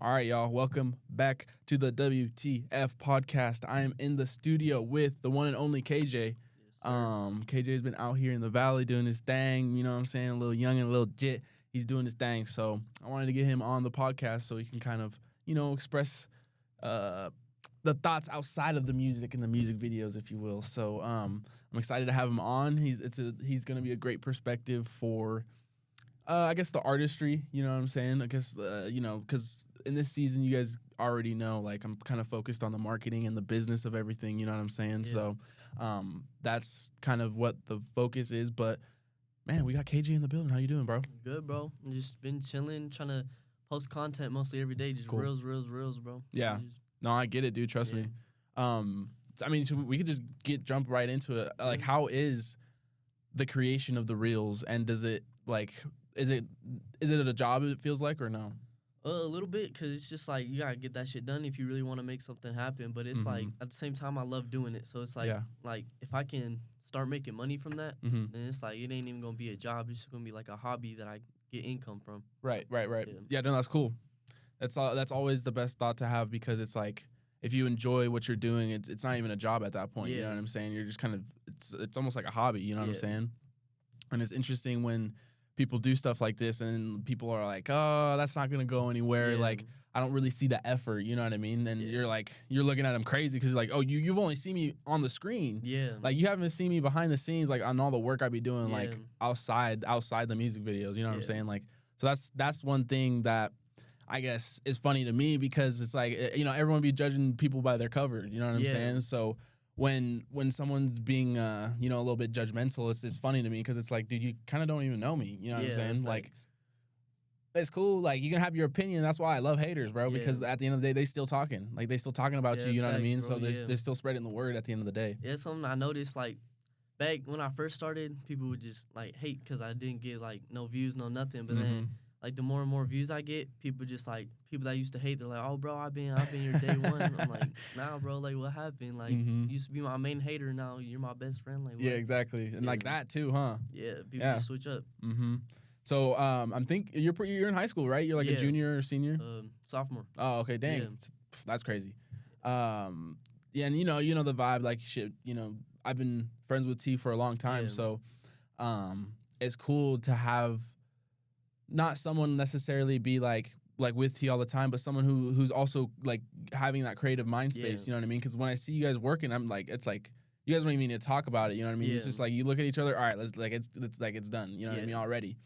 All right, y'all. Welcome back to the WTF podcast. I am in the studio with the one and only KJ. KJ's been out here in the valley doing his thing. You know what I'm saying? A little young and a little jit. He's doing his thing. So I wanted to get him on the podcast so he can kind of, express the thoughts outside of the music and the music videos, if you will. So I'm excited to have him on. He's going to be a great perspective for. I guess the artistry, you know what I'm saying? I guess, because in this season, you guys already know, like, I'm kind of focused on the marketing and the business of everything, you know what I'm saying? Yeah. So that's kind of what the focus is. But, man, we got KJ in the building. How you doing, bro? Good, bro. Just been chilling, trying to post content mostly every day. Just cool. reels, bro. Yeah. No, I get it, dude. Trust me. We could just jump right into it. Like, how is the creation of the reels? And does it, like... Is it a job, it feels like, or no? A little bit, because it's just like you got to get that shit done if you really want to make something happen. But it's like, at the same time, I love doing it. So it's like, if I can start making money from that, then it's like it ain't even going to be a job. It's just going to be like a hobby that I get income from. Right. Yeah, no, that's cool. That's always the best thought to have, because it's like, if you enjoy what you're doing, it's not even a job at that point. Yeah. You know what I'm saying? You're just kind of, it's almost like a hobby, you know what I'm saying? And it's interesting when people do stuff like this and people are like, oh, that's not going to go anywhere. Yeah. Like, I don't really see the effort, you know what I mean? And you're looking at them crazy because like, oh, you've only seen me on the screen. Yeah. Like, you haven't seen me behind the scenes, like, on all the work I be doing, like, outside the music videos, you know what I'm saying? Like, so that's one thing that I guess is funny to me, because it's like, everyone be judging people by their cover, you know what I'm saying? So when someone's being a little bit judgmental, it's funny to me, because it's like, dude, you kind of don't even know me, you know what I'm saying? Like, it's cool, like, you can have your opinion. That's why I love haters, bro, because at the end of the day, they still talking, like, they still talking about you know what I mean? Bro, so they're still spreading the word at the end of the day. Yeah, it's something I noticed, like, back when I first started, people would just like hate because I didn't get like no views, no nothing, but then like the more and more views I get, people that used to hate, they're like, oh, bro, I've been your day one. I'm like, nah, bro, like, what happened? Like, you used to be my main hater, now you're my best friend. Like, what? Yeah, exactly. And like that too, huh? Yeah, people just switch up. So I'm thinking you're in high school, right? You're like a junior or senior? Sophomore. Oh, okay, dang. Yeah. That's crazy. And you know the vibe, like, shit, I've been friends with T for a long time, so it's cool to have not someone necessarily be like with T all the time, but someone who's also like having that creative mind space, you know what I mean? Because when I see you guys working, I'm like, it's like, you guys don't even need to talk about it, you know what I mean? It's just like, you look at each other, all right, let's like, it's done, you know what I mean, already.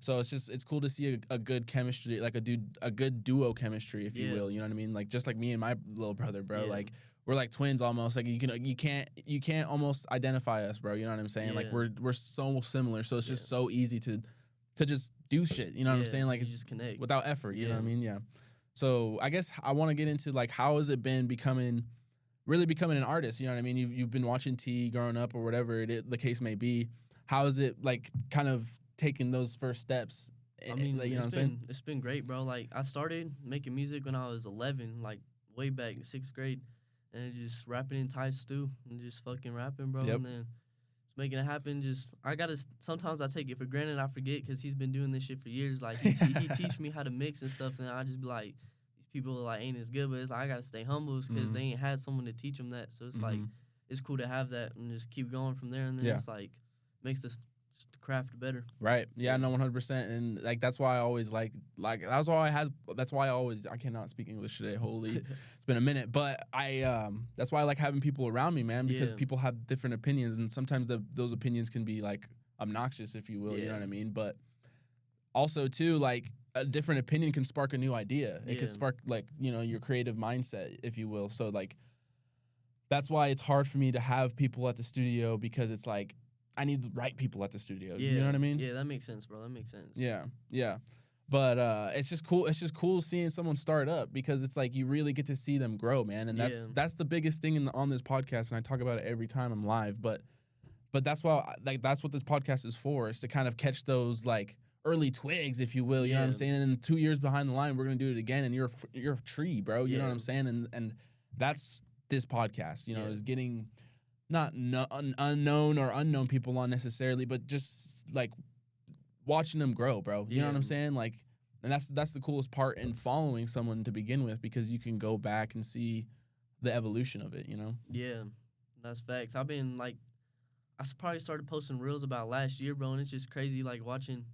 So it's cool to see a good chemistry, like a good duo chemistry, if you will, you know what I mean? Like, just like me and my little brother, bro, like, we're like twins almost. Like, you can't almost identify us, bro, you know what I'm saying? Like, we're so similar, so it's just so easy to just do shit, you know what I'm saying? Like, you just connect without effort, you know what I mean? Yeah. So I guess I want to get into, like, how has it been really becoming an artist, you know what I mean? You've been watching T growing up or whatever the case may be. How is it, like, kind of taking those first steps? I mean, like, you know what I'm saying? It's been great, bro. Like, I started making music when I was 11, like, way back in 6th grade, and just rapping in Thai stew and just fucking rapping, bro. And then making it happen. Sometimes I take it for granted. I forget, because he's been doing this shit for years. Like, he teach me how to mix and stuff, and I just be like, these people like ain't as good, but it's like, I gotta stay humble, because they ain't had someone to teach them that. So it's like, it's cool to have that and just keep going from there, and then it's like, makes the craft better. Right. Yeah, no, 100%. And like, that's why I always I cannot speak English today. Holy, it's been a minute. But that's why I like having people around me, man, because people have different opinions, and sometimes those opinions can be like obnoxious, if you will, you know what I mean? But also too, like, a different opinion can spark a new idea. It can spark, like, your creative mindset, if you will. So like, that's why it's hard for me to have people at the studio, because it's like, I need the right people at the studio. You know what I mean? Yeah, that makes sense, bro. That makes sense. Yeah. But it's just cool. It's just cool seeing someone start up, because it's like, you really get to see them grow, man. And that's the biggest thing on this podcast, and I talk about it every time I'm live. But that's why, like, that's what this podcast is for, is to kind of catch those, like, early twigs, if you will. You know what I'm saying? And then 2 years behind the line, we're gonna do it again, and you're a tree, bro. You know what I'm saying? And that's this podcast. Is getting not unknown or unknown people on necessarily, but just like watching them grow, bro. You know what I'm saying? Like, And that's the coolest part in following someone to begin with, because you can go back and see the evolution of it, you know? Yeah, that's facts. I've been like, probably started posting reels about last year, bro, and it's just crazy, like watching.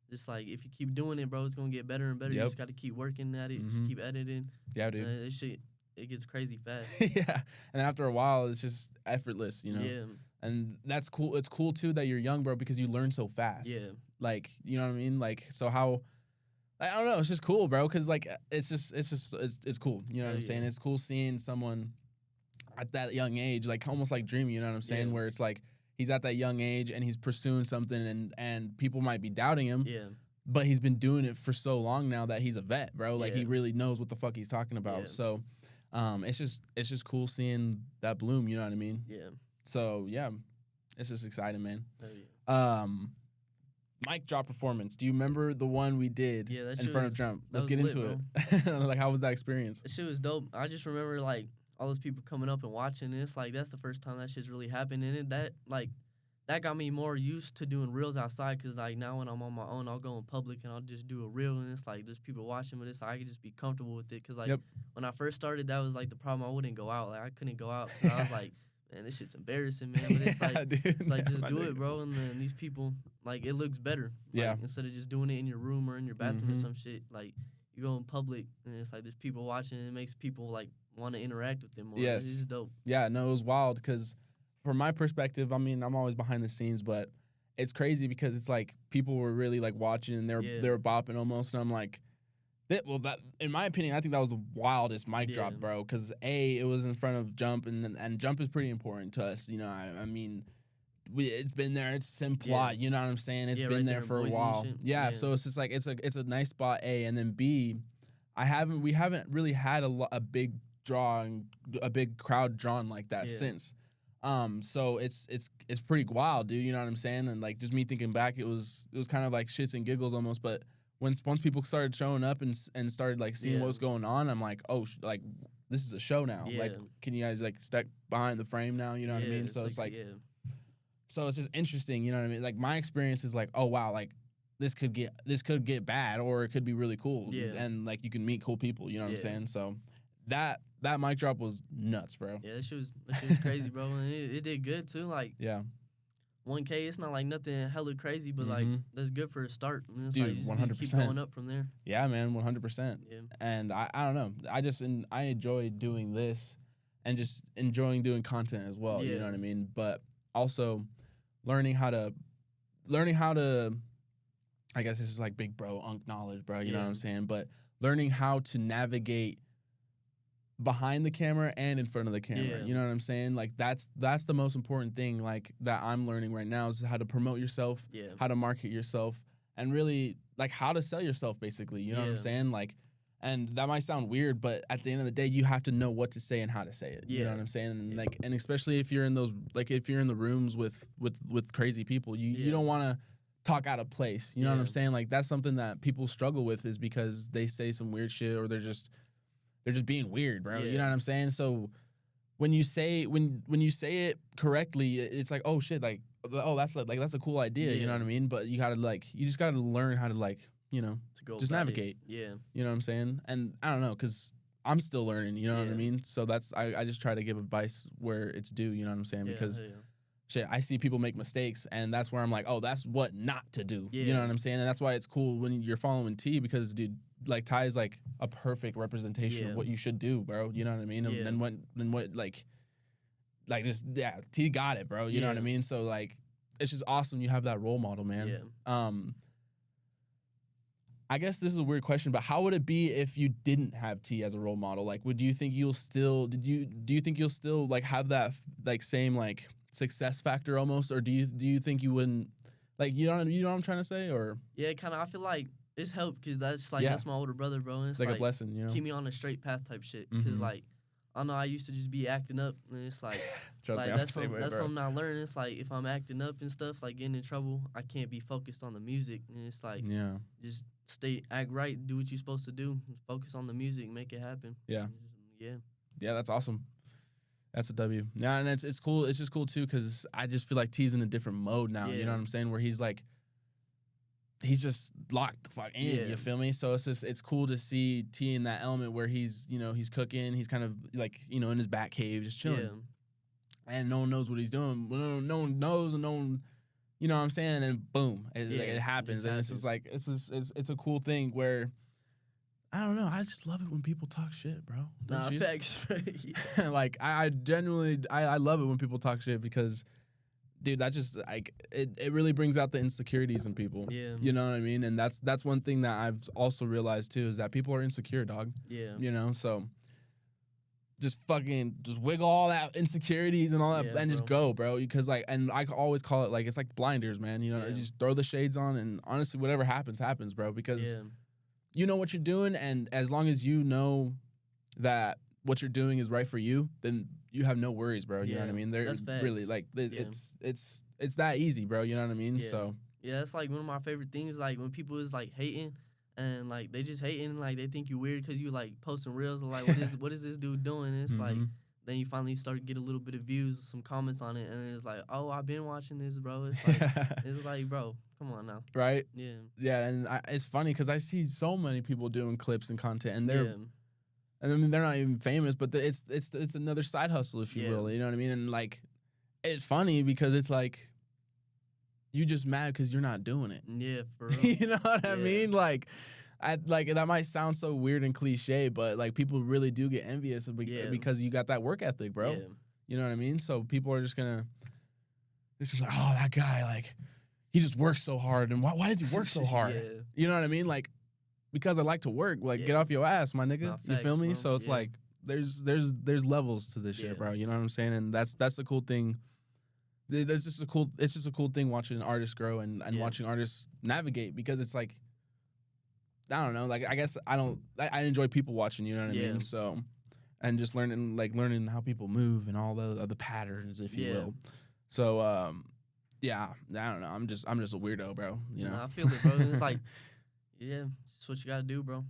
Just like if you keep doing it, bro, it's gonna get better and better. You Yep. just got to keep working at it, just Mhm. keep editing. Yeah, dude. This shit, it gets crazy fast. Yeah, and after a while, it's just effortless, you know. Yeah, And that's cool. It's cool too that you're young, bro, because you learn so fast. yeah, Like, you know what I mean? Like, so how? I don't know. It's just cool, bro. Because like, it's cool. You know what I'm saying? It's cool seeing someone at that young age, like almost like dreaming. You know what I'm saying? Yeah. Where it's like he's at that young age and he's pursuing something, and people might be doubting him. yeah, But he's been doing it for so long now that he's a vet, bro. Like he Yeah. really knows what the fuck he's talking about. Yeah. So, it's just cool seeing that bloom. You know what I mean? yeah. So yeah, it's just exciting, man. Hell yeah. Mic drop performance. Do you remember the one we did Yeah, that in shit front was- of Jump? that Let's was get lit, into it. Like, how was that experience? That shit was dope. I just remember like all those people coming up and watching. And it's like that's the first time that shit's really happened. And that got me more used to doing reels outside. Cause like now when I'm on my own, I'll go in public and I'll just do a reel. And it's like there's people watching, but it's like I can just be comfortable with it. Cause like Yep. when I first started, that was like the problem. I wouldn't go out. Like I couldn't go out. 'Cause I was like, man, this shit's embarrassing, man. But it's like dude, it's like yeah, just my do nigga. it, bro. And then these people, like it looks better. Like, Yeah. Instead of just doing it in your room or in your bathroom or Mhm. some shit, like. You go in public and it's like there's people watching and it makes people like want to interact with them more. Yes. It's just dope. Yeah, no, it was wild because from my perspective, I mean, I'm always behind the scenes, but it's crazy because it's like people were really like watching and they were bopping almost, and I'm like, that in my opinion, I think that was the wildest mic drop, Yeah. bro. Because it was in front of Jump, and Jump is pretty important to us, you know. I mean. It's been there. It's Simplot. Yeah. You know what I'm saying? It's Yeah, been right there there in for a Boise and while. shit. Yeah, Yeah. so it's just like it's a nice spot. A, and then B, we haven't really had a big crowd drawn like that Yeah. since. So it's pretty wild, dude. You know what I'm saying? And like just me thinking back, it was kind of like shits and giggles almost. But once people started showing up and started like seeing Yeah. what was going on, I'm like, oh, like this is a show now. Like, Yeah. can you guys like step behind the frame now? You know what I mean? So it's like. yeah. So it's just interesting, you know what I mean? Like my experience is like, oh wow, like this could get bad or it could be really cool. Yeah. And like you can meet cool people, you know what I'm Yeah. saying? So that mic drop was nuts, bro. Yeah, that shit was crazy, bro. And it did good too. Like Yeah. 1K, it's not like nothing hella crazy, but like Mhm. that's good for a start. And it's Dude, like you just need to keep 100%. going up from there. Yeah, man, 100%. Yeah. And I don't know. I enjoy doing this and just enjoying doing content as well, you Yeah. know what I mean? But also learning how to I guess this is like big bro unk knowledge, bro, you know what Yeah. I'm saying? But learning how to navigate behind the camera and in front of the camera. Yeah. You know what I'm saying? Like that's the most important thing like that I'm learning right now is how to promote yourself, Yeah. how to market yourself, and really like how to sell yourself basically. You know what I'm Yeah. saying? Like, and that might sound weird, but at the end of the day, you have to know what to say and how to say it. You know Yeah. what I'm saying? And Yeah. like, and especially if you're in those, like, if you're in the rooms with crazy people, you Yeah. don't want to talk out of place. You know what I'm Yeah. saying? Like, that's something that people struggle with is because they say some weird shit or they're just being weird, bro. You Yeah. know what I'm saying? So when you say it correctly, it's like, oh shit, like, oh that's a cool idea. You know Yeah. what I mean? But you just gotta learn how to like, you know. To go Just about it. navigate. Yeah. You know what I'm saying? And I don't know, because I'm still learning, you know what I Yeah. mean? So I just try to give advice where it's due, you know what I'm saying? Yeah, Because hell yeah. shit, I see people make mistakes and that's where I'm like, oh, that's what not to do. You know Yeah. what I'm saying? And that's why it's cool when you're following T because dude, like Ty is like a perfect representation of Yeah. what you should do, bro. You know what I mean? Yeah. And what like just yeah, T got it, bro. You know what I Yeah. mean? So like it's just awesome you have that role model, man. Yeah. I guess this is a weird question, but how would it be if you didn't have T as a role model? Like, do you think you'll still like have that like same like success factor almost, or do you think you wouldn't like you know what I'm trying to say, or Yeah, kind of. I feel like it's helped because that's like Yeah. that's my older brother, bro. And it's like a blessing, you know? keep me on the straight path type shit. Because Mhm. like I know I used to just be acting up, and it's like Trust like me, I'm that's the same way, that's bro. something I learned. It's like if I'm acting up and stuff, like getting in trouble, I can't be focused on the music. And it's like Yeah, just act right, do what you're supposed to do, focus on the music, make it happen. Yeah. Yeah. yeah, that's awesome. That's a W. Yeah, and it's cool. It's just cool too because I just feel like T's in a different mode now. You Yeah. know what I'm saying? Where he's like, he's just locked the fuck in. You feel me? So it's cool to see T in that element where he's he's cooking. He's kind of like in his back cave just chilling. Yeah. And no one knows what he's doing. No one knows, and no one, you know what I'm saying? And then boom, it happens. And it's just like it's a cool thing where I don't know. I just love it when people talk shit, bro. Nah, facts. Like I genuinely I love it when people talk shit because, dude, that just like it really brings out the insecurities in people. Yeah, you know what I mean. And that's one thing that I've also realized too is that people are insecure, dog. Yeah, so. Just wiggle all that insecurities and all that and just go, bro. Because and I always call it like, it's like blinders, man. Just throw the shades on and honestly, whatever happens, bro. Because you know what you're doing. And as long as you know that what you're doing is right for you, then you have no worries, bro. You know what I mean? There's really like, it's that easy, bro. You know what I mean? So. Yeah, that's like one of my favorite things. Like when people is like hating. And, like, they just hating, like, they think you weird because you, like, posting reels. Like, what is this dude doing? And it's like, then you finally start to get a little bit of views, some comments on it. And it's like, oh, I've been watching this, bro. It's like, bro, come on now. Right? Yeah. Yeah, and it's funny because I see so many people doing clips and content. And they're, and I mean, they're not even famous, but it's another side hustle, if you will. You know what I mean? And, like, it's funny because it's like, you just mad because you're not doing it. Yeah, for real. You know what I mean? Like, that might sound so weird and cliche, but like people really do get envious because you got that work ethic, bro. Yeah. You know what I mean? So people are just like, oh, that guy, like, he just works so hard, and why does he work so hard? You know what I mean? Like, because I like to work. Like, get off your ass, my nigga. You feel me? Bro. So it's like there's levels to this shit, bro. You know what I'm saying? And that's the cool thing. It's just a cool thing watching artists grow and watching artists navigate, because it's like, I don't know, like, I guess I enjoy people watching, you know what I mean? So, and just learning how people move and all the patterns, if you will. So, I don't know. I'm just a weirdo, bro. You know, I feel it, bro. It's like, it's what you gotta do, bro.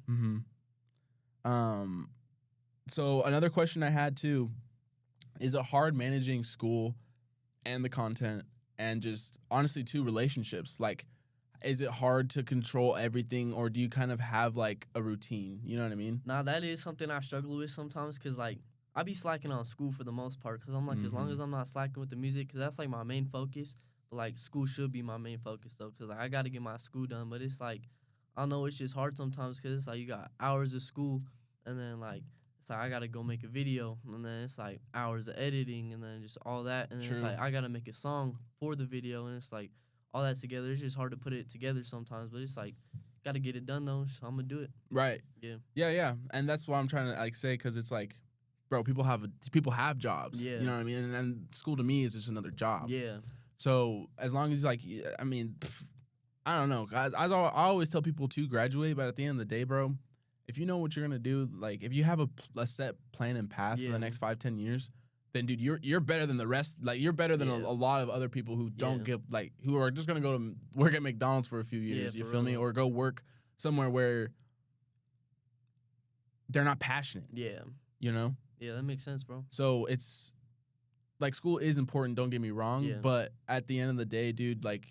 So another question I had too, is it hard managing school and the content and just honestly too relationships? Like, is it hard to control everything, or do you kind of have like a routine? You know what I mean? Nah, that is something I struggle with sometimes, because like I be slacking on school for the most part, because I'm like, as long as I'm not slacking with the music, because that's like my main focus. But like school should be my main focus though, because like, I got to get my school done. But it's like, I don't know, it's just hard sometimes, because it's like you got hours of school, and then like it's like I got to go make a video, and then it's like hours of editing, and then just all that, and then it's like I got to make a song for the video, and it's like all that together. It's just hard to put it together sometimes, but it's like, got to get it done though, so I'm gonna do it. Right. Yeah, and that's what I'm trying to like say, because it's like, bro, people have jobs. You know what I mean? And school to me is just another job. So as long as, like, I mean, I don't know, guys. I always tell people to graduate, but at the end of the day, bro, if you know what you're gonna do, like, if you have a set plan and path for the next 5-10 years, then, dude, you're better than the rest. Like, you're better than a lot of other people who don't give, like, who are just gonna go to work at McDonald's for a few years. You feel me? Or go work somewhere where they're not passionate. You know? Yeah, that makes sense, bro. So it's like, school is important. Don't get me wrong, but at the end of the day, dude, like,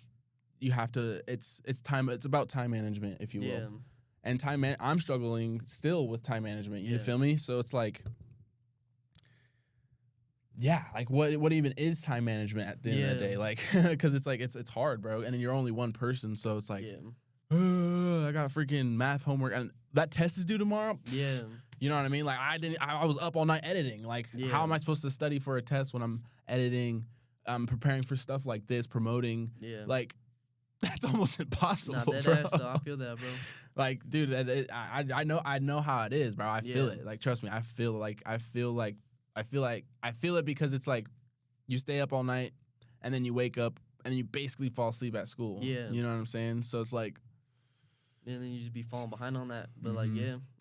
you have to. It's time. It's about time management, if you will. And I'm struggling still with time management. You feel me? So it's like, like, what even is time management at the end of the day? Like, because it's like, it's hard, bro. And then you're only one person, so it's like, I got freaking math homework, and that test is due tomorrow. You know what I mean? Like, I was up all night editing. Like, how am I supposed to study for a test when I'm editing, preparing for stuff like this, promoting? Like, that's almost impossible, bro. I feel that, bro. Like, dude, I know how it is, bro. I feel it. Like, trust me, I feel it, because it's like, you stay up all night, and then you wake up, and then you basically fall asleep at school. You know what I'm saying? So it's like, and then you just be falling behind on that. But like,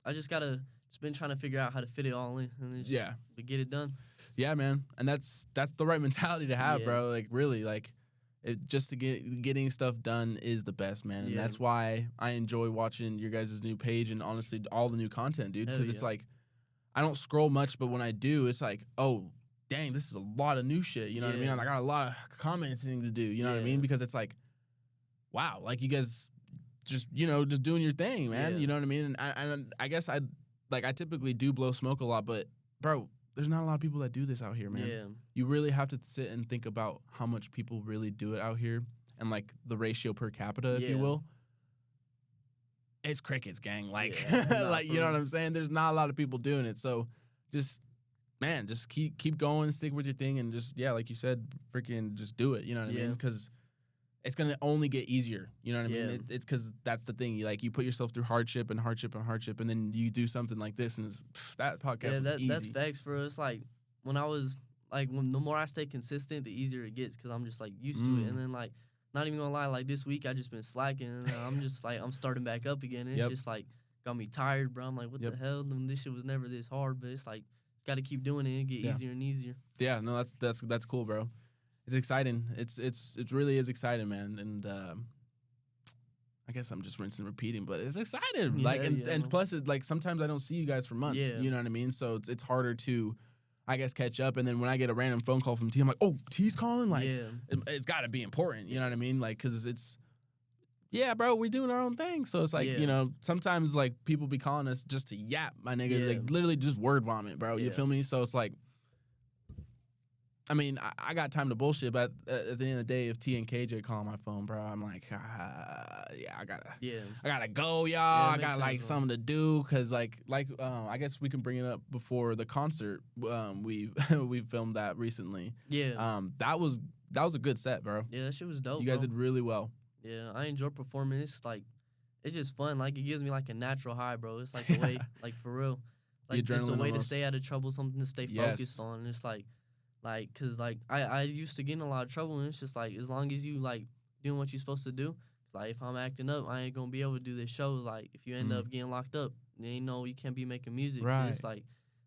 I just been trying to figure out how to fit it all in, and then just get it done. Yeah, man. And that's the right mentality to have, bro. Like, really, like, just to getting stuff done is the best, man. And that's why I enjoy watching your guys' new page, and honestly all the new content, dude. Because it's like, I don't scroll much, but when I do, it's like, oh, dang, this is a lot of new shit. You know what I mean? I got a lot of commenting to do. You know what I mean? Because it's like, wow, like, you guys just doing your thing, man. You know what I mean? And I guess I typically do blow smoke a lot, but bro, there's not a lot of people that do this out here, man. Yeah. You really have to sit and think about how much people really do it out here and like the ratio per capita, if you will. It's crickets, gang. Like, like you know what I'm saying? There's not a lot of people doing it. So just keep going, stick with your thing, and just, like you said, freaking just do it. You know what I mean? Because it's going to only get easier. You know what I mean? It's because that's the thing. You put yourself through hardship, and then you do something like this, and that podcast was easy. That's facts for us. Like, when the more I stay consistent, the easier it gets because I'm just, like, used to it. And then, like, not even gonna lie, like, this week I just been slacking, and I'm just, like, I'm starting back up again. And it's just, like, got me tired, bro. I'm like, what the hell? This shit was never this hard, but it's, like, got to keep doing it and get easier and easier. Yeah, no, that's cool, bro. It's exciting. It really is exciting, man. And I guess I'm just rinsing and repeating, but it's exciting. And plus, it's like sometimes I don't see you guys for months. Yeah. You know what I mean? So it's harder to, I guess, catch up. And then when I get a random phone call from T, I'm like, oh, T's calling? Like, it's got to be important. You know what I mean? Like, because it's, bro, we're doing our own thing. So it's like, sometimes, like, people be calling us just to yap, my nigga. Like, literally just word vomit, bro. You feel me? So it's like, I mean, I got time to bullshit, but at the end of the day, if T and KJ call my phone, bro, I'm like, I gotta go, y'all. I got like something to do, cause like I guess we can bring it up before the concert. We filmed that recently. Yeah. That was a good set, bro. Yeah, that shit was dope. You guys did really well. Yeah, I enjoy performing. It's like, it's just fun. Like, it gives me like a natural high, bro. It's like the way, like, for real, like just a way to stay out of trouble, something to stay focused on. And it's like, cause like I used to get in a lot of trouble, and it's just like, as long as you like doing what you're supposed to do, like, if I'm acting up, I ain't gonna be able to do this show. Like, if you end up getting locked up, then you can't be making music. Right. It's like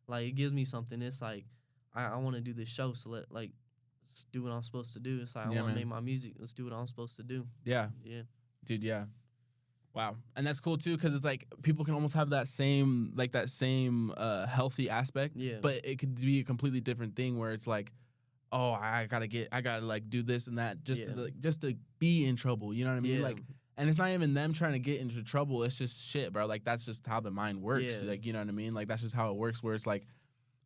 it gives me something. It's like I want to do this show, so let's do what I'm supposed to do. It's like, I want to make my music. Let's do what I'm supposed to do. Yeah. Yeah. Dude, yeah. Wow. And that's cool too, because it's like people can almost have that same healthy aspect. Yeah. But it could be a completely different thing where it's like, oh, I gotta like do this and that just to be in trouble. You know what I mean? Yeah. Like, and it's not even them trying to get into trouble. It's just shit, bro. Like, that's just how the mind works. Yeah. Like, you know what I mean? Like, that's just how it works, where it's like,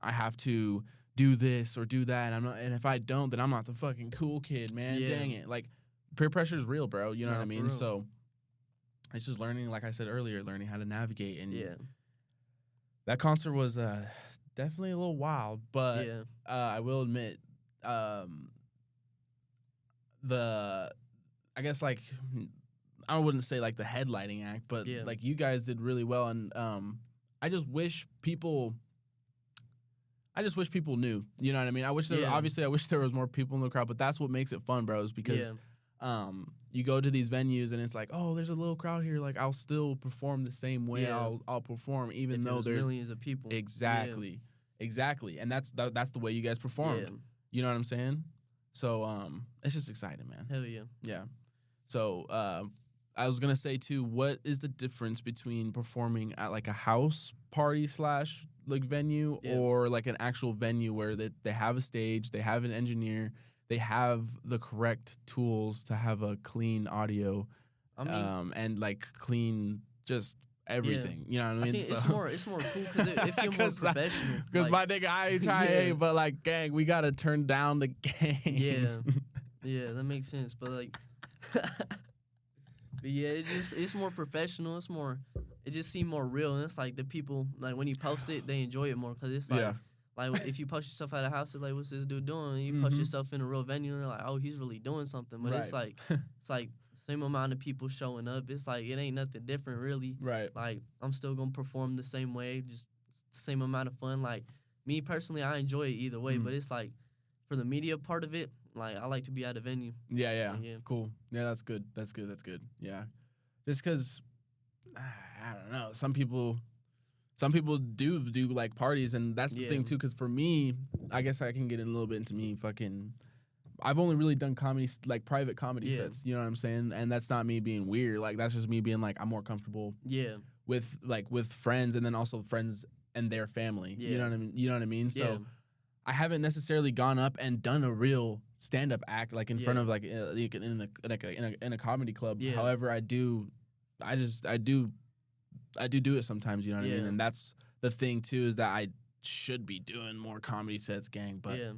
I have to do this or do that, and if I don't, then I'm not the fucking cool kid, man. Yeah. Dang it. Like, peer pressure is real, bro. You know what I mean? So it's just learning, like I said earlier, learning how to navigate. And that concert was definitely a little wild, but I will admit, I guess, like, I wouldn't say like the headlining act, but like, you guys did really well, and I just wish people knew. You know what I mean? I wish I wish there was more people in the crowd, but that's what makes it fun, bros, because you go to these venues and it's like, oh, there's a little crowd here. Like, I'll still perform the same way I'll perform, even though there's millions of people. Exactly. And that's the way you guys performed. Yeah. You know what I'm saying? So it's just exciting, man. Hell yeah. Yeah. So I was gonna say too, what is the difference between performing at like a house party / like venue or like an actual venue where they have a stage, they have an engineer, they have the correct tools to have a clean audio, and like clean just everything. You know what I mean? I think it's more cool because it feels more professional. Because my nigga, I ain't trying, but like, gang, we gotta turn down the game. Yeah, that makes sense. But like, but yeah, it's more professional. It just seems more real, and it's like the people, like, when you post it, they enjoy it more, because it's like, like, if you post yourself at a house, it's like, what's this dude doing? And you post yourself in a real venue, and they're like, oh, he's really doing something. But it's like same amount of people showing up. It's like, it ain't nothing different, really. Right. Like, I'm still gonna perform the same way, just the same amount of fun. Like, me personally, I enjoy it either way. But it's like, for the media part of it, like, I like to be at a venue. Yeah. Cool. Yeah, that's good. Yeah. Just because, I don't know, some people do like parties, and that's the thing too, because for me, I guess I can get in a little bit into me fucking, I've only really done comedy, like private comedy sets, you know what I'm saying? And that's not me being weird, like, that's just me being like, I'm more comfortable with friends, and then also friends and their family. You know what I mean? So I haven't necessarily gone up and done a real stand-up act, like, in front of, like, in a comedy club. However, I do I do it sometimes, you know what I mean? Yeah. And that's the thing too, is that I should be doing more comedy sets, gang. But Yeah.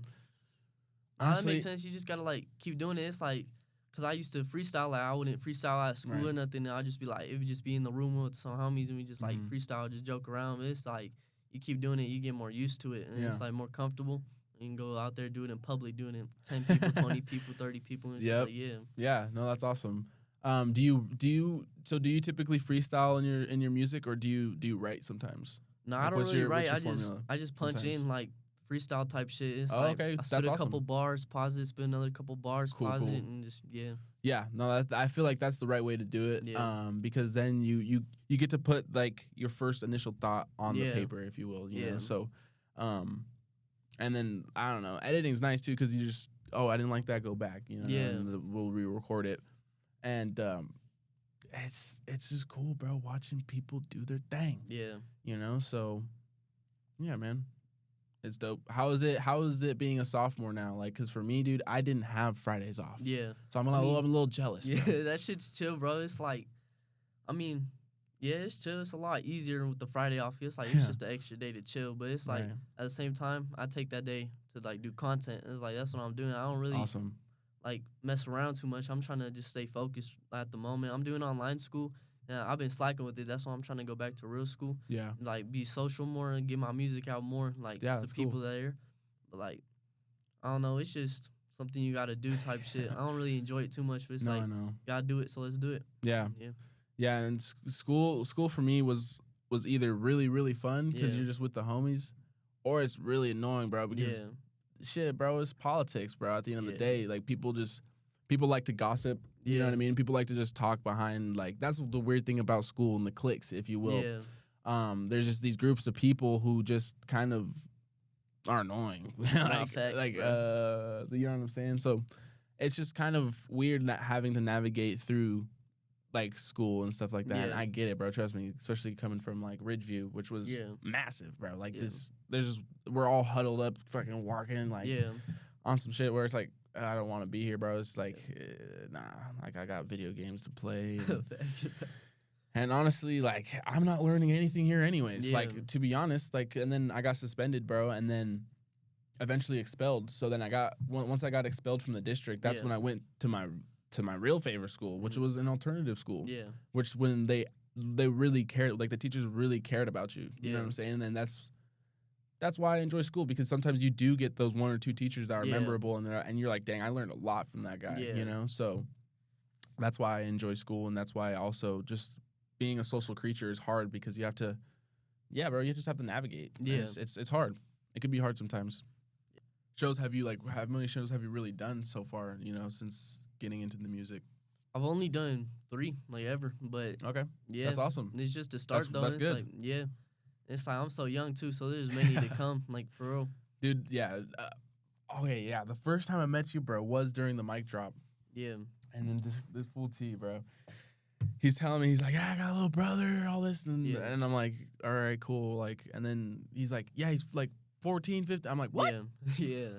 That honestly, makes sense. You just gotta like keep doing it. It's like, cause I used to freestyle. Like I wouldn't freestyle at school Right. or nothing. And I'd just be like, it would just be in the room with some homies and we just like Mhm. freestyle, just joke around. But it's like you keep doing it, you get more used to it, and Yeah. it's like more comfortable. You can go out there, do it in public, doing it 10 people, 20 people, 30 people, and Yep. shit. Like, yeah. Yeah, no, that's awesome. Do you typically freestyle in your music, or do you write sometimes? No, I Like, don't what's really your write. formula I just punch sometimes? in like freestyle type shit. It's Oh, like okay, I spit that's a couple awesome. bars, pause it, spit another couple bars, Cool, pause cool. it, and just Yeah, no, I feel like that's the right way to do it. Yeah. Because then you get to put like your first initial thought on the Yeah. paper, if you will. You know, Yeah. so, and then I don't know, editing's nice too, because you just, oh, I didn't like that, go back. You know, Yeah. and we'll re-record it, and it's just cool, bro, watching people do their thing. Yeah. You know, so yeah, man. It's dope. How is it being a sophomore now? Like, cause for me, dude, I didn't have Fridays off. Yeah. So I'm a little jealous. Yeah, bro. that shit's chill, bro. It's like, I mean, yeah, it's chill. It's a lot easier with the Friday off. It's like, it's Yeah. just an extra day to chill. But it's like, Right. at the same time, I take that day to like do content. It's like, that's what I'm doing. I don't really Awesome. like mess around too much. I'm trying to just stay focused at the moment. I'm doing online school. And I've been slacking with it. That's why I'm trying to go back to real school. Yeah. Like, be social more and get my music out more. Like, Yeah, to that's people cool. there. But, like, I don't know. It's just something you got to do type shit. I don't really enjoy it too much. But it's No, like, I know. gotta do it, so let's do it. Yeah. Yeah. Yeah, and school for me was either really, really fun because Yeah. you're just with the homies, or it's really annoying, bro, because Yeah. shit, bro, it's politics, bro. At the end of the Yeah. day, like, people like to gossip. You know Yeah. what I mean? People like to just talk behind, like, that's the weird thing about school and the cliques, if you will. Yeah. There's just these groups of people who just kind of are annoying. Facts, you know what I'm saying? So it's just kind of weird not having to navigate through like school and stuff like that. And Yeah. I get it, bro. Trust me, especially coming from like Ridgeview, which was Yeah. massive, bro. Like Yeah. we're all huddled up, fucking walking like Yeah. on some shit where it's like, I don't want to be here, bro. It's like, nah, like I got video games to play. And honestly, like, I'm not learning anything here anyways. Yeah. Like, to be honest, like, and then I got suspended, bro, and then eventually expelled. So then once I got expelled from the district, that's Yeah. when I went to my real favorite school, which Mhm. was an alternative school. Yeah. Which when they really cared, like the teachers really cared about you. You know Yeah. what I'm saying? And that's why I enjoy school, because sometimes you do get those one or two teachers that are Yeah. memorable, and you're like, dang, I learned a lot from that guy. Yeah. You know, so that's why I enjoy school, and that's why also just being a social creature is hard, because you have to, yeah, bro, you just have to navigate. And Yeah. it's hard. It can be hard sometimes. Shows have you how many shows have you really done so far? You know, since getting into the music. I've only done 3 like ever, but Okay, yeah, that's awesome. It's just to start though. That's It's good. like, yeah, it's like I'm so young too, so there's many to come. Like, for real. Dude. Yeah. Okay. Yeah. The first time I met you, bro, was during the mic drop. Yeah. And then this fool T, bro, he's telling me, he's like, yeah, I got a little brother, all this, and Yeah. and I'm like, all right, cool, like, and then he's like, yeah, he's like 14, 15. I'm like, what? Yeah. Yeah.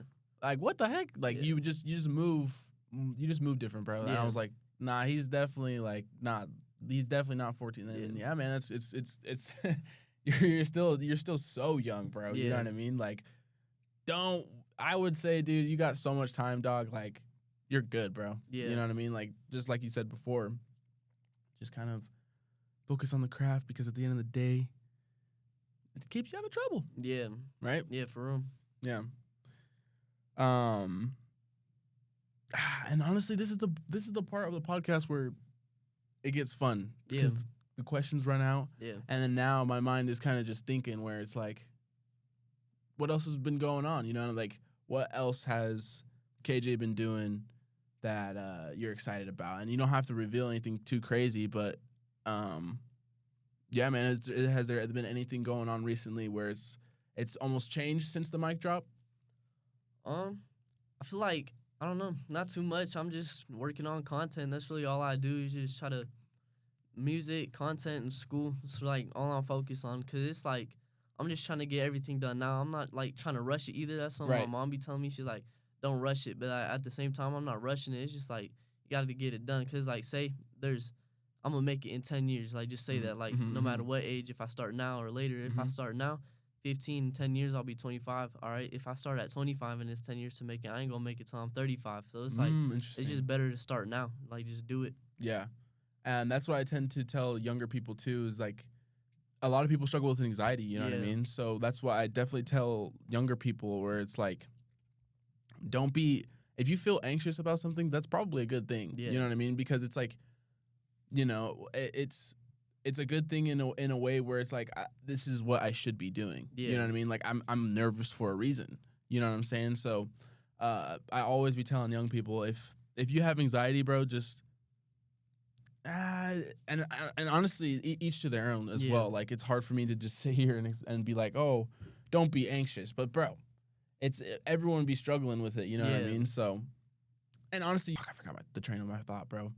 Like, what the heck? Like, Yeah. you just move different, bro. And I Yeah. was like, nah, he's definitely not 14. And yeah, man, it's you're still so young, bro. You know Yeah. what I mean? Like, I would say, dude, you got so much time, dog. Like, you're good, bro. Yeah. You know what I mean? Like, just like you said before, just kind of focus on the craft, because at the end of the day, it keeps you out of trouble, Yeah. right? Yeah, for real. Yeah. And honestly, this is the part of the podcast where it gets fun, Yeah. because the questions run out, Yeah. and then now my mind is kind of just thinking, where it's like, what else has been going on? You know, like, what else has KJ been doing that you're excited about? And you don't have to reveal anything too crazy, but yeah, man, has there been anything going on recently where it's almost changed since the mic drop? I feel like, I don't know, not too much. I'm just working on content. That's really all I do, is just try to music, content, and school. It's like all I'm focused on, because it's like I'm just trying to get everything done now. I'm not like trying to rush it either. That's something Right. my mom be telling me. She's like, don't rush it. But at the same time, I'm not rushing it. It's just like, you got to get it done. Because, like, say there's I'm gonna make it in 10 years. Like, just say that, like, no matter what age, if I start now or later, if I start now, 15, 10 years, I'll be 25. All right. If I start at 25 and it's 10 years to make it, I ain't gonna make it till I'm 35. So it's like, it's just better to start now. Like, just do it. Yeah. And that's what I tend to tell younger people too, is like, a lot of people struggle with anxiety, you know what I mean? So that's why I definitely tell younger people, where it's like, don't be, if you feel anxious about something, that's probably a good thing. You know what I mean? Because it's like, you know, it's a good thing in a way where it's like, this is what I should be doing. You know what I mean? Like, I'm nervous for a reason. You know what I'm saying? So I always be telling young people, if you have anxiety, bro, just and honestly, each to their own as well. Like, it's hard for me to just sit here and be like, oh, don't be anxious. But bro, it's everyone be struggling with it. You know what I mean? So, and honestly, I forgot about the train of my thought, bro.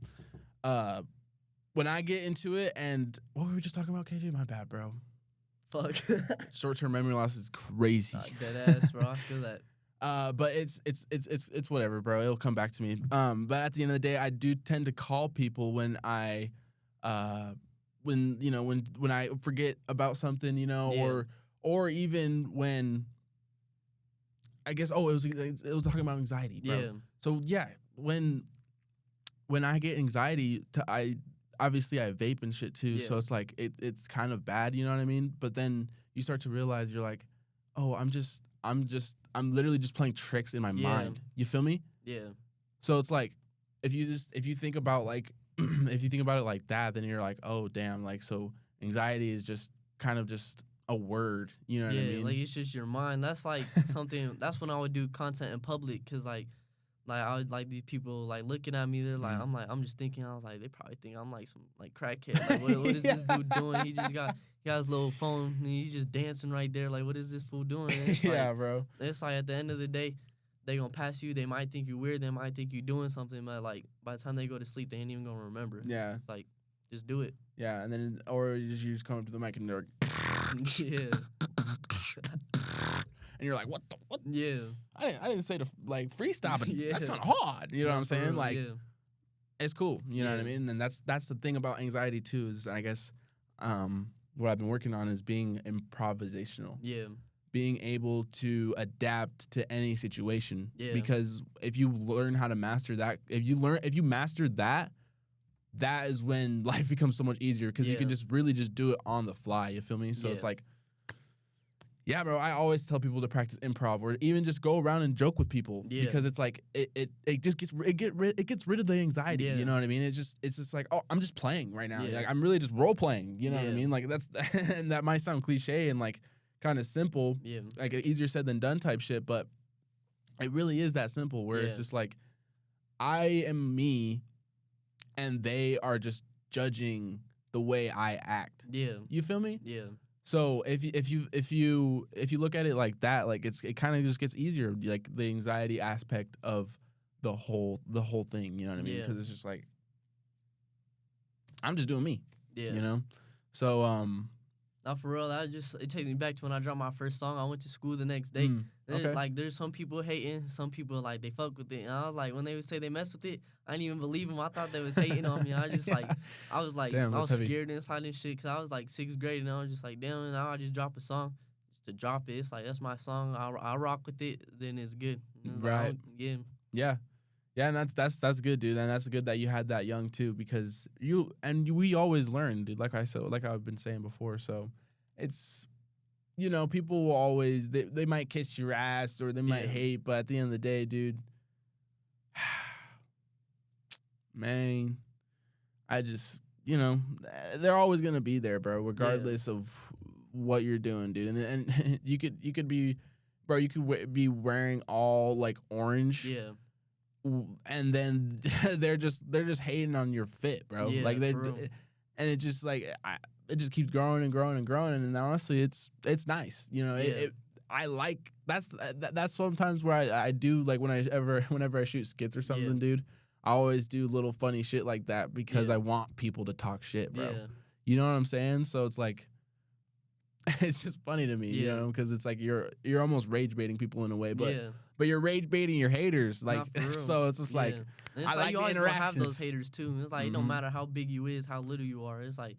When I get into it, and what were we just talking about, KJ? My bad, bro. Fuck. Short-term memory loss is crazy. Dead ass, bro. I feel that. But it's whatever, bro. It'll come back to me. But at the end of the day, I do tend to call people when I forget about something, you know, or even when I guess, it was talking about anxiety, bro. Yeah. So yeah, when I get anxiety, obviously I vape and shit too. So it's like it's kind of bad, you know what I mean? But then you start to realize, you're like, oh, I'm literally just playing tricks in my mind. You feel me? Yeah. So it's like, if you think about like if you think about it like that, then you're like, oh damn, like, so anxiety is just kind of just a word, you know what I mean? Like, it's just your mind. That's like something. That's when I would do content in public, cause like I would like these people like looking at me. They're like, I'm just thinking. I was like, they probably think I'm like some like crackhead. Like, what is this dude doing? He got his little phone and he's just dancing right there. Like, what is this fool doing? It's like, bro. It's like, at the end of the day, they gonna pass you. They might think you're weird. They might think you're doing something, but like, by the time they go to sleep, they ain't even gonna remember. Yeah. It's like, just do it. Yeah, and then or you just come up to the mic and they're like, and you're like, what? Yeah. I didn't say to like freestyle, but that's kind of hard. You know what I'm saying? Like, it's cool. You know what I mean? And that's the thing about anxiety too, is I guess what I've been working on is being improvisational. Yeah. Being able to adapt to any situation. Yeah. Because if you learn how to master that, if you master that, that is when life becomes so much easier, because you can just really just do it on the fly. You feel me? So it's like, yeah, bro, I always tell people to practice improv, or even just go around and joke with people, because it's like it just gets rid of the anxiety. You know what I mean? It's just like, oh, I'm just playing right now. Like, I'm really just role playing. You know what I mean? Like, that's and that might sound cliche and like kind of simple, like easier said than done type shit, but it really is that simple. Where it's just like, I am me, and they are just judging the way I act. Yeah, you feel me? Yeah. So if you look at it like that, like it kind of just gets easier, like the anxiety aspect of the whole thing, you know what I mean? Because it's just like, I'm just doing me, you know. So now for real, it takes me back to when I dropped my first song. I went to school the next day. Like, there's some people hating, some people like they fuck with it, and I was like, when they would say they mess with it, I didn't even believe them. I thought they was hating on me. I just I was like, damn, I was scared inside and shit, because I was like 6th grade, and I was just like, damn, now I just drop a song just to drop it. It's like, that's my song. I rock with it, then it's good. Right? Like, yeah, and that's good, dude, and that's good that you had that young too, because we always learn, dude. Like I've been saying before, so it's, you know, people will always they might kiss your ass or they might hate, but at the end of the day, dude, man, I just, you know, they're always gonna be there, bro, regardless of what you're doing, dude. And you could be, bro, you could be wearing all like orange, and then they're just hating on your fit, bro. Like and it just like it just keeps growing and growing and growing, and honestly, it's nice, you know. I like that's sometimes where I do, like, whenever I shoot skits or something, dude, I always do little funny shit like that, because I want people to talk shit, bro. You know what I'm saying? So it's like, it's just funny to me, you know, because it's like you're almost rage baiting people in a way, but you're rage baiting your haters, like so it's just like and it's I like you the always gonna have those interactions. haters too. It's like it don't matter how big you is, how little you are. It's like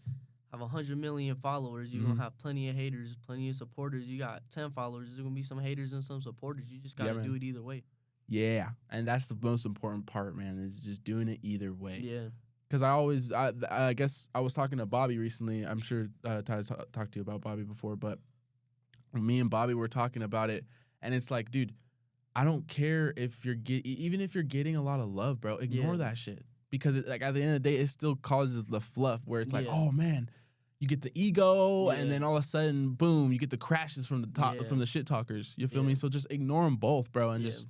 have 100 million followers, you're gonna have plenty of haters, plenty of supporters. You got 10 followers, there's gonna be some haters and some supporters. You just gotta do it either way. Yeah, and that's the most important part, man, is just doing it either way. Yeah. Because I guess I was talking to Bobby recently. I'm sure Ty's talked to you about Bobby before, but me and Bobby were talking about it, and it's like, dude, I don't care if even if you're getting a lot of love, bro, ignore that shit. Because like at the end of the day, it still causes the fluff where it's like, oh man, you get the ego, and then all of a sudden, boom, you get the crashes from the top from the shit talkers. You feel me? So just ignore them both, bro, and just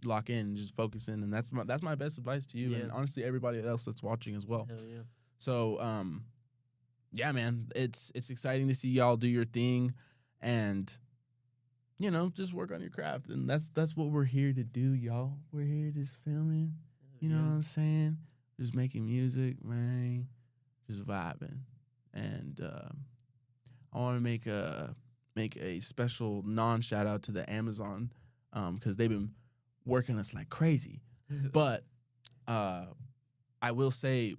lock in, and just focus in, and that's my best advice to you, and honestly everybody else that's watching as well. Hell yeah. So yeah, man, it's exciting to see y'all do your thing, and you know, just work on your craft, and that's what we're here to do, y'all. We're here just filming, you know what I'm saying? Just making music, man, just vibing, and I want to make a special shout out to the Amazon, because they've been working us like crazy. But I will say,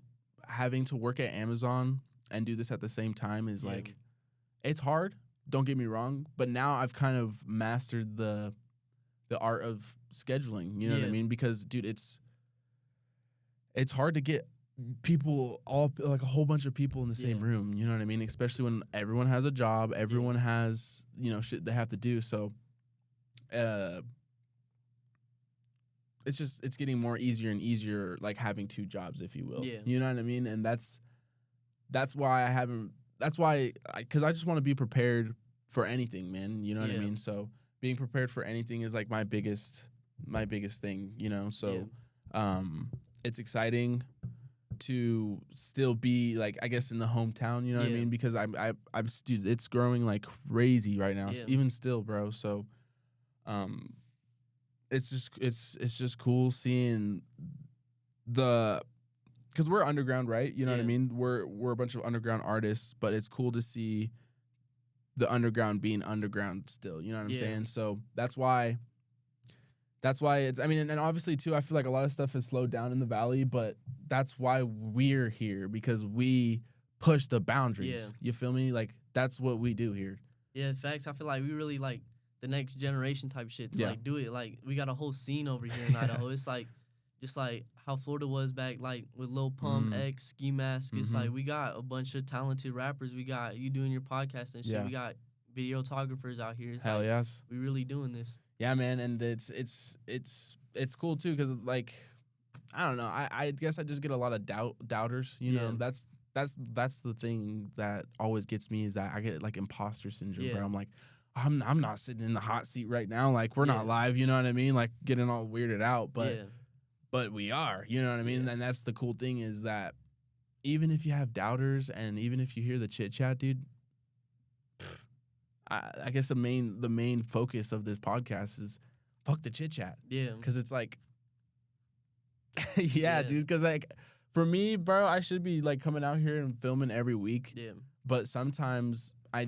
having to work at Amazon and do this at the same time is like, it's hard. Don't get me wrong, but now I've kind of mastered the art of scheduling. You know what I mean? Because dude, it's hard to get people like a whole bunch of people in the same room. You know what I mean? Especially when everyone has a job, everyone has shit they have to do. So, it's getting more easier and easier, like having two jobs, if you will. Yeah. You know what I mean? And that's why I haven't. That's why, because I just want to be prepared for anything, man. You know what I mean? So being prepared for anything is like my biggest thing. You know, so it's exciting to still be like, I guess, in the hometown. You know what I mean? Because I'm dude, it's growing like crazy right now, even still, bro. So it's just cool seeing because we're underground, right? You know what I mean? We're a bunch of underground artists, but it's cool to see the underground being underground still. You know what I'm saying? So that's why it's, I mean, and obviously too, I feel like a lot of stuff has slowed down in the Valley, but that's why we're here, because we push the boundaries. You feel me? Like, that's what we do here. Yeah, facts. I feel like we really like the next generation type shit to like do it. Like, we got a whole scene over here in Idaho. It's like, just like how Florida was back, like with Lil Pump, X, Ski Mask. It's like we got a bunch of talented rappers. We got you doing your podcast and shit. We got videographers out here. It's Hell like, yes, we really doing this. Yeah, man, and it's cool too, because like, I don't know, I guess I just get a lot of doubters. You know, that's the thing that always gets me, is that I get like imposter syndrome, bro. I'm like, I'm not sitting in the hot seat right now. Like, we're not live. You know what I mean? Like, getting all weirded out, but we are, you know what I mean? And that's the cool thing, is that even if you have doubters and even if you hear the chit chat, dude, I guess the main focus of this podcast is fuck the chit chat. Yeah. Because it's like, dude. Because like, for me, bro, I should be like coming out here and filming every week. Yeah. But sometimes I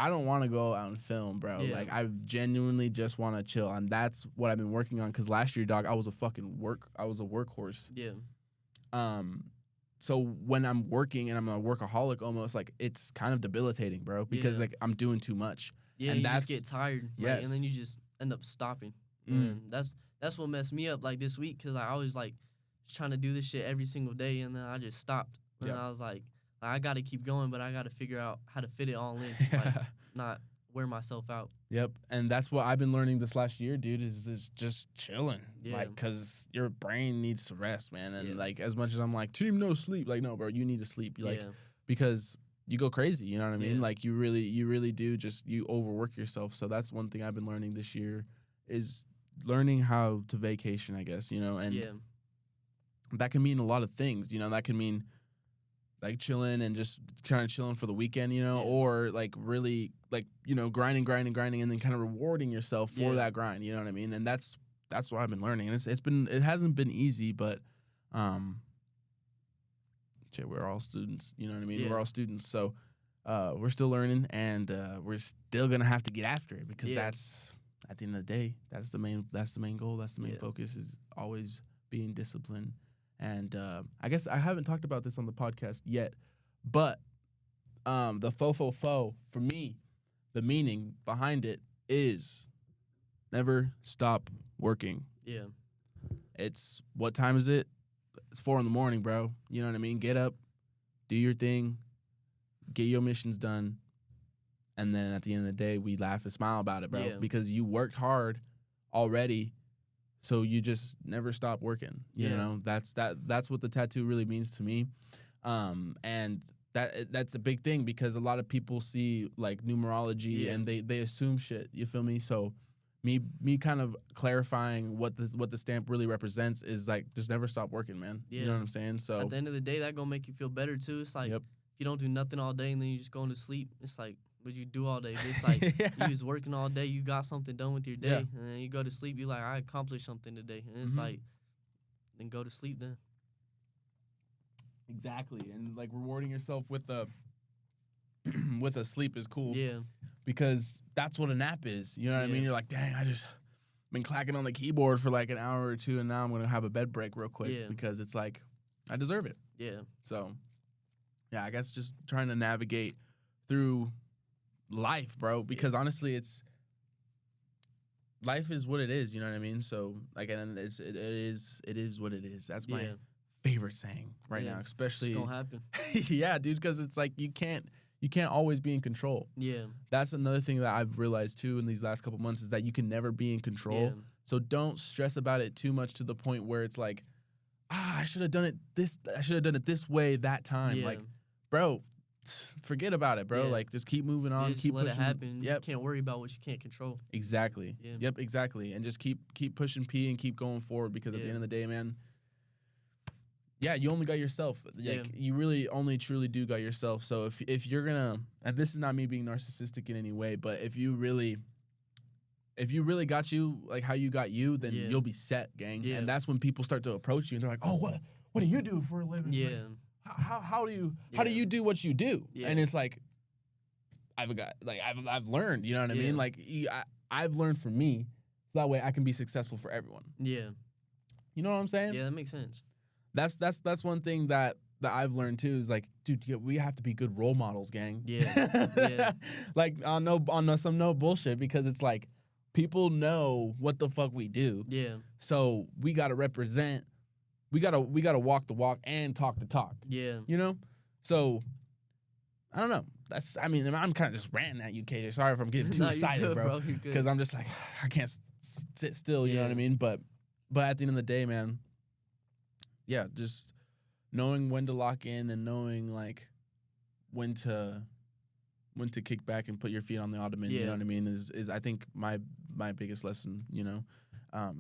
don't want to go out and film, bro. Yeah. Like, I genuinely just want to chill, and that's what I've been working on. Because last year, dog, I was a workhorse. Yeah. So when I'm working and I'm a workaholic, almost, like, it's kind of debilitating, bro. Because like, I'm doing too much. Yeah, and you just get tired. Like, and then you just end up stopping. And that's what messed me up like this week, because I was like trying to do this shit every single day, and then I just stopped. And I was like, I got to keep going, but I got to figure out how to fit it all in, like, not wear myself out. Yep, and that's what I've been learning this last year, dude, is just chilling. Like, because your brain needs to rest, man. And like, as much as I'm like, team no sleep, like, no, bro, you need to sleep. Like, because you go crazy, you know what I mean? Like, you really do, just, you overwork yourself. So that's one thing I've been learning this year, is learning how to vacation, I guess, you know, and that can mean a lot of things, you know. That can mean like chilling and just kind of chilling for the weekend, you know, or like really like, you know, grinding, and then kind of rewarding yourself for that grind, you know what I mean? And that's what I've been learning. And it hasn't been easy, but we're all students, you know what I mean? We're all students. So we're still learning, and we're still gonna have to get after it because Yeah. that's at the end of the day, that's the main goal. That's the main Yeah. focus is always being disciplined. And I guess I haven't talked about this on the podcast yet, but the fo for me, the meaning behind it is never stop working. Yeah. It's what time is it? It's 4 a.m, bro. You know what I mean? Get up, do your thing, get your missions done, and then at the end of the day, we laugh and smile about it, bro. Yeah. Because you worked hard already, so you just never stop working. You Yeah. know, that's what the tattoo really means to me. And that's a big thing because a lot of people see like numerology and they assume shit. You feel me? So me kind of clarifying what the stamp really represents is like just never stop working, man. Yeah. You know what I'm saying? So At the end of the day, that gonna make you feel better too. It's like Yep. if you don't do nothing all day and then you just going to sleep, it's like what you do all day. But it's like Yeah. you was working all day, you got something done with your day, Yeah. and then you go to sleep. You like I accomplished something today, and it's Mhm. like then go to sleep then. Exactly, and like rewarding yourself with a with a sleep is cool. Yeah. Because that's what a nap is. You know what I mean? Yeah. You're like, dang, I just been clacking on the keyboard for like an hour or two, and now I'm gonna have a bed break real quick Yeah. because it's like I deserve it. Yeah. So yeah, I guess just trying to navigate through life, bro. Because honestly, it's life is what it is. You know what I mean? So like, and it is what it is. That's my Yeah. favorite saying right Yeah. now, It's especially gonna happen. yeah, dude. Because it's like you can't always be in control. Yeah. That's another thing that I've realized too in these last couple months is that you can never be in control. Yeah. So don't stress about it too much to the point where it's like, I should have done it this way that time. Yeah. Like, bro, forget about it, bro. Yeah. Like, just keep moving on, Just keep let pushing. it happen. Yep, You can't worry about what you can't control. exactly. Yeah. Yep, exactly. And just keep pushing P and keep going forward because at the Yeah. end of the day, man, yeah, you only got yourself. Like, Yeah. you really only truly do got yourself. So if you're gonna, and this is not me being narcissistic in any way, but if you really got you like how you got you, then Yeah. you'll be set, gang. Yeah. And that's when people start to approach you and they're like, oh, what do you do for a living? Like, Yeah. how do you Yeah. do what you do? Yeah. And it's like I've learned, you know what I Yeah. mean? Like I've learned from me, so that way I can be successful for everyone. Yeah. You know what I'm saying? Yeah, that makes sense. That's one thing that I've learned too is like, dude, we have to be good role models, gang. Yeah. Yeah. Like on no bullshit, because it's like people know what the fuck we do. Yeah. So we gotta represent, we gotta walk the walk and talk the talk. Yeah. You know? So I don't know. I'm kind of just ranting at you, KJ. Sorry if I'm getting too No, you're excited, good, bro. You're good. Because I'm just like, I can't sit still, you know what I Yeah. mean? But at the end of the day, man, yeah, just knowing when to lock in and knowing like when to kick back and put your feet on the ottoman, you Yeah. know what I mean, is I think my biggest lesson, you know.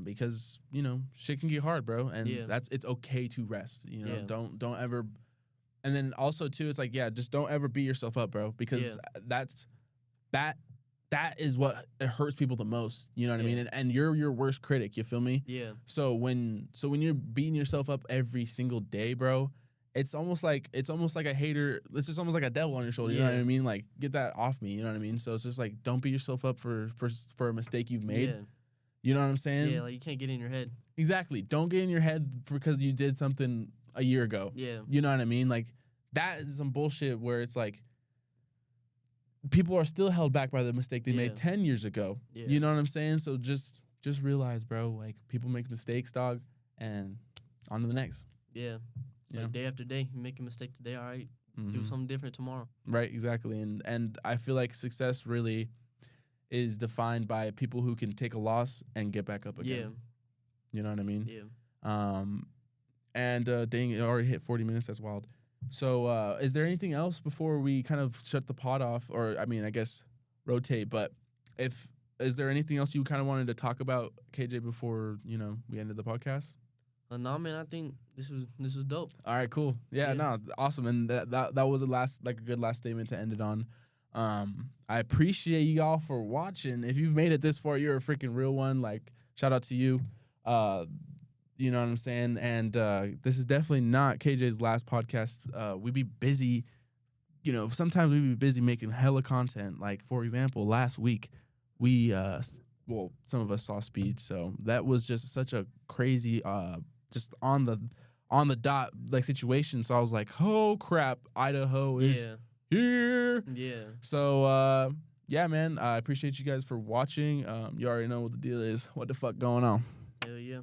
Because, you know, shit can get hard, bro, and Yeah. it's okay to rest, you know. Yeah. Don't ever. And then also too, it's like, yeah, just don't ever beat yourself up, bro, because that is what it hurts people the most. You know what I Yeah. mean? And you're your worst critic. You feel me? Yeah. So when you're beating yourself up every single day, bro, it's almost like a hater. It's just almost like a devil on your shoulder. You know what I Yeah. mean? Like, get that off me. You know what I mean? So it's just like, don't beat yourself up for a mistake you've made. Yeah. You know what I'm saying? Yeah, like you can't get in your head. Exactly. Don't get in your head because you did something a year ago. Yeah. You know what I mean? Like, that is some bullshit where it's like people are still held back by the mistake they made Yeah. 10 years ago. Yeah. You know what I'm saying? So just realize, bro, like, people make mistakes, dog, and on to the next. Yeah. It's Yeah. like day after day, you make a mistake today, all right, do Mhm. something different tomorrow. Right, exactly. And I feel like success really is defined by people who can take a loss and get back up again. Yeah. You know what I mean? Yeah. And dang, it already hit 40 minutes. That's wild. So is there anything else before we kind of shut the pod off? Or, I mean, I guess rotate. But is there anything else you kind of wanted to talk about, KJ, before, you know, we ended the podcast? No, man, I think this was dope. All right, cool. Yeah, Yeah. no, awesome. And that was a good last statement to end it on. I appreciate y'all for watching. If you've made it this far, you're a freaking real one. Like, shout out to you. You know what I'm saying? And this is definitely not KJ's last podcast. We be busy you know, sometimes we be busy making hella content. Like, for example, last week we well, some of us saw Speed, so that was just such a crazy just on the dot like situation. So I was like, oh crap, Idaho is here. Yeah. So yeah, man, I appreciate you guys for watching. You already know what the deal is. What the fuck going on? Hell yeah.